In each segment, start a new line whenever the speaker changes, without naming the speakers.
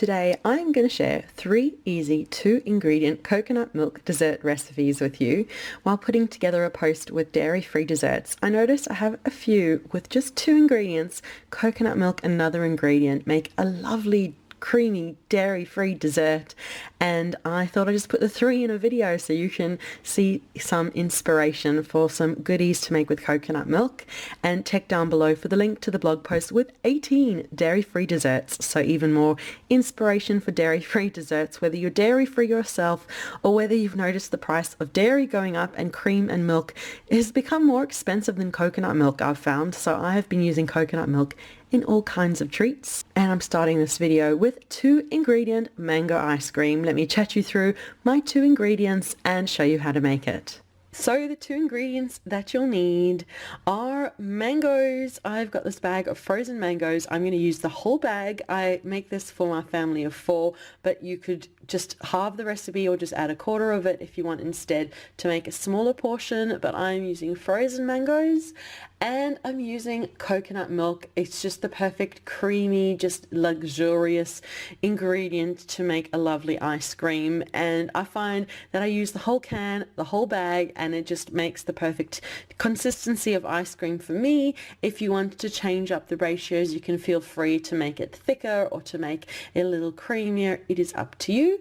Today I'm going to share 3 easy 2-ingredient coconut milk dessert recipes with you while putting together a post with dairy-free desserts. I noticed I have a few with just 2 ingredients, coconut milk, another ingredient, make a lovely creamy dairy-free dessert, and I thought I'd just put the 3 in a video so you can see some inspiration for some goodies to make with coconut milk. And check down below for the link to the blog post with 18 dairy-free desserts, so even more inspiration for dairy-free desserts, whether you're dairy-free yourself or whether you've noticed the price of dairy going up and cream and milk has become more expensive than coconut milk, I've found. So I have been using coconut milk in all kinds of treats, and I'm starting this video with 2-ingredient mango ice cream. Let me chat you through my 2 ingredients and show you how to make it. So the 2 ingredients that you'll need are mangoes. I've got this bag of frozen mangoes. I'm going to use the whole bag. I make this for my family of 4, but you could just halve the recipe or just add a quarter of it if you want instead to make a smaller portion, but I'm using frozen mangoes and I'm using coconut milk. It's just the perfect creamy, just luxurious ingredient to make a lovely ice cream, and I find that I use the whole can, the whole bag, and it just makes the perfect consistency of ice cream for me. If you want to change up the ratios, you can feel free to make it thicker or to make it a little creamier. It is up to you.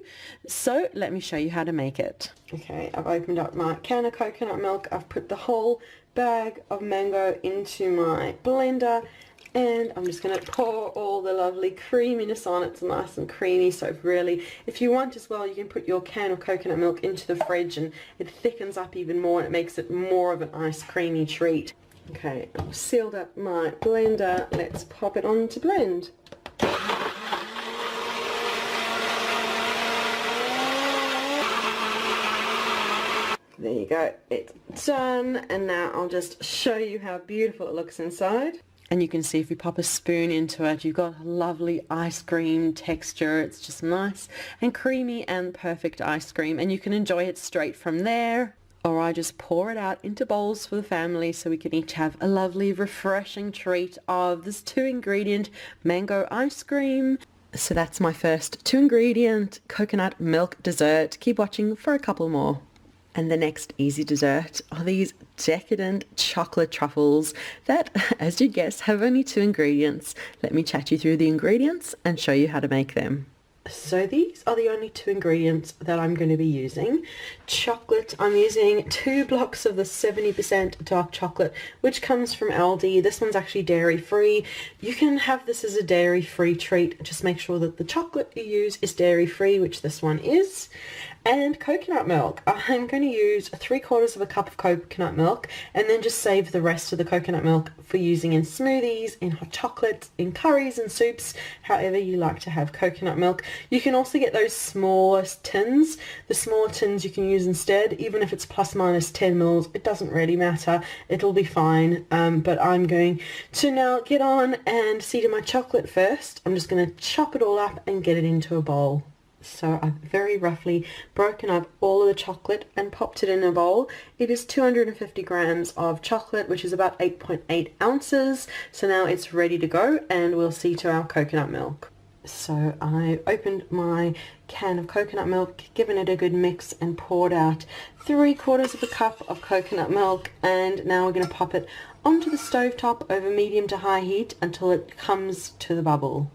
So let me show you how to make it. Okay, I've opened up my can of coconut milk. I've put the whole bag of mango into my blender, and I'm just going to pour all the lovely creaminess on. It's nice and creamy, so really, if you want as well, you can put your can of coconut milk into the fridge and it thickens up even more and it makes it more of an ice creamy treat. Okay, I've sealed up my blender. Let's pop it on to blend. There you go, it's done, and now I'll just show you how beautiful it looks inside. And you can see if you pop a spoon into it, you've got a lovely ice cream texture. It's just nice and creamy and perfect ice cream, and you can enjoy it straight from there. Or I just pour it out into bowls for the family so we can each have a lovely refreshing treat of this 2-ingredient mango ice cream. So that's my first 2-ingredient coconut milk dessert. Keep watching for a couple more. And the next easy dessert are these decadent chocolate truffles that, as you'd guess, have only 2 ingredients. Let me chat you through the ingredients and show you how to make them. So these are the only 2 ingredients that I'm going to be using. Chocolate, I'm using 2 blocks of the 70% dark chocolate, which comes from Aldi. This one's actually dairy-free. You can have this as a dairy-free treat. Just make sure that the chocolate you use is dairy-free, which this one is. And coconut milk. I'm going to use 3/4 of a cup of coconut milk and then just save the rest of the coconut milk for using in smoothies, in hot chocolate, in curries and soups, however you like to have coconut milk. You can also get those smallest tins. The smaller tins you can use instead, even if it's plus minus 10 mils, it doesn't really matter. It'll be fine. But I'm going to now get on and season my chocolate first. I'm just going to chop it all up and get it into a bowl. So I've very roughly broken up all of the chocolate and popped it in a bowl. It is 250 grams of chocolate, which is about 8.8 ounces. So now it's ready to go, and we'll see to our coconut milk. So I opened my can of coconut milk, given it a good mix, and poured out 3/4 of a cup of coconut milk, and now we're going to pop it onto the stovetop over medium to high heat until it comes to the bubble.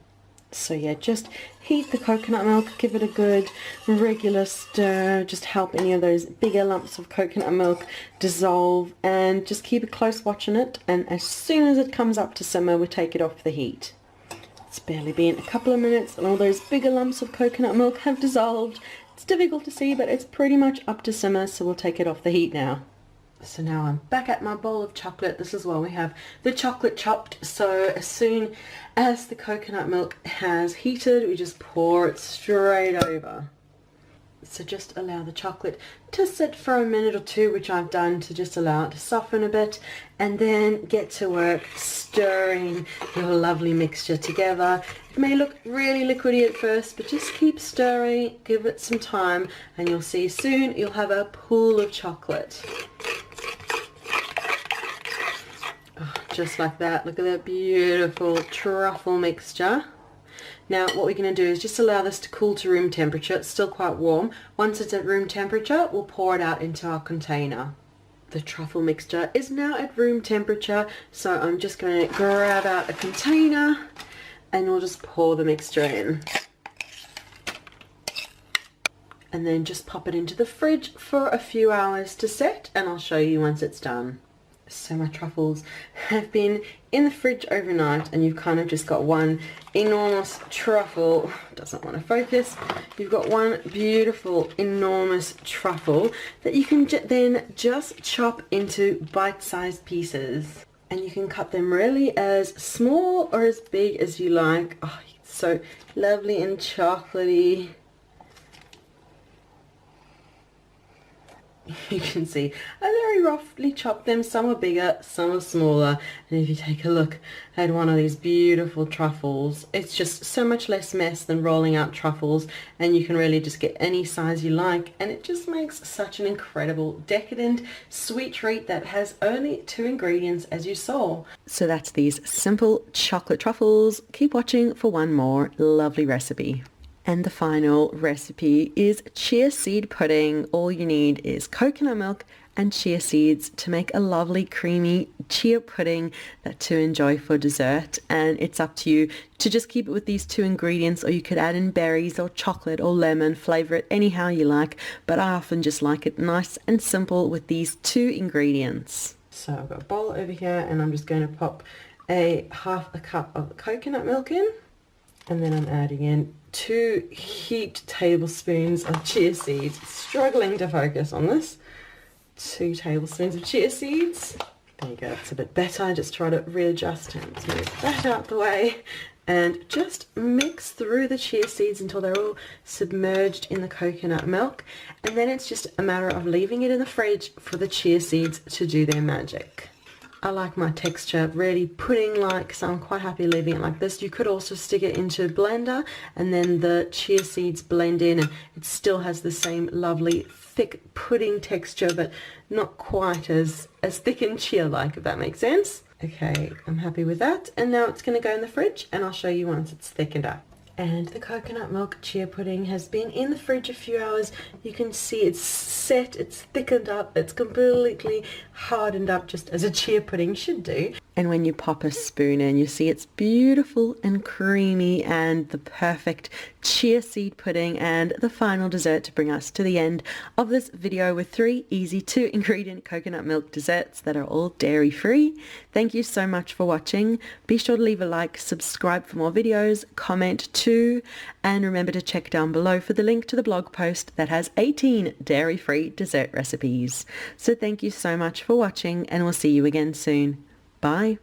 So yeah, just heat the coconut milk, give it a good regular stir, just help any of those bigger lumps of coconut milk dissolve, and just keep a close watch on it, and as soon as it comes up to simmer, we take it off the heat. It's barely been a couple of minutes and all those bigger lumps of coconut milk have dissolved. It's difficult to see, but it's pretty much up to simmer, so we'll take it off the heat now. So now I'm back at my bowl of chocolate. This is where we have the chocolate chopped. So as soon as the coconut milk has heated, we just pour it straight over. So just allow the chocolate to sit for a minute or 2, which I've done to just allow it to soften a bit, and then get to work stirring your lovely mixture together. It may look really liquidy at first, but just keep stirring, give it some time, and you'll see soon you'll have a pool of chocolate. Oh, just like that. Look at that beautiful truffle mixture. Now what we're going to do is just allow this to cool to room temperature. It's still quite warm. Once it's at room temperature, we'll pour it out into our container. The truffle mixture is now at room temperature, so I'm just going to grab out a container and we'll just pour the mixture in. And then just pop it into the fridge for a few hours to set, and I'll show you once it's done. So my truffles have been in the fridge overnight, and you've kind of just got one enormous truffle. Doesn't want to focus. You've got one beautiful enormous truffle that you can then just chop into bite-sized pieces, and you can cut them really as small or as big as you like. Oh, it's so lovely and chocolatey. You can see I very roughly chopped them. Some are bigger, some are smaller, and if you take a look at one of these beautiful truffles, it's just so much less mess than rolling out truffles, and you can really just get any size you like, and it just makes such an incredible decadent sweet treat that has only 2 ingredients, as you saw. So that's these simple chocolate truffles. Keep watching for one more lovely recipe. And the final recipe is chia seed pudding. All you need is coconut milk and chia seeds to make a lovely creamy chia pudding to enjoy for dessert. And it's up to you to just keep it with these 2 ingredients, or you could add in berries or chocolate or lemon, flavour it anyhow you like, but I often just like it nice and simple with these 2 ingredients. So I've got a bowl over here, and I'm just going to pop half a cup of coconut milk in, and then I'm adding in 2 heaped tablespoons of chia seeds. Struggling to focus on this. 2 tablespoons of chia seeds. There you go, it's a bit better. Just try to readjust and move that out the way, and just mix through the chia seeds until they're all submerged in the coconut milk, and then it's just a matter of leaving it in the fridge for the chia seeds to do their magic. I like my texture really pudding-like, so I'm quite happy leaving it like this. You could also stick it into a blender and then the chia seeds blend in, and it still has the same lovely thick pudding texture, but not quite as thick and chia-like, if that makes sense. Okay, I'm happy with that, and now it's going to go in the fridge, and I'll show you once it's thickened up. And the coconut milk chia pudding has been in the fridge a few hours. You can see it's set, it's thickened up, it's completely hardened up, just as a chia pudding should do. And when you pop a spoon in, you see it's beautiful and creamy, and the perfect chia seed pudding, and the final dessert to bring us to the end of this video with 3 easy 2 ingredient coconut milk desserts that are all dairy free. Thank you so much for watching. Be sure to leave a like, subscribe for more videos, comment too, and remember to check down below for the link to the blog post that has 18 dairy free dessert recipes. So thank you so much for watching, and we'll see you again soon. Bye.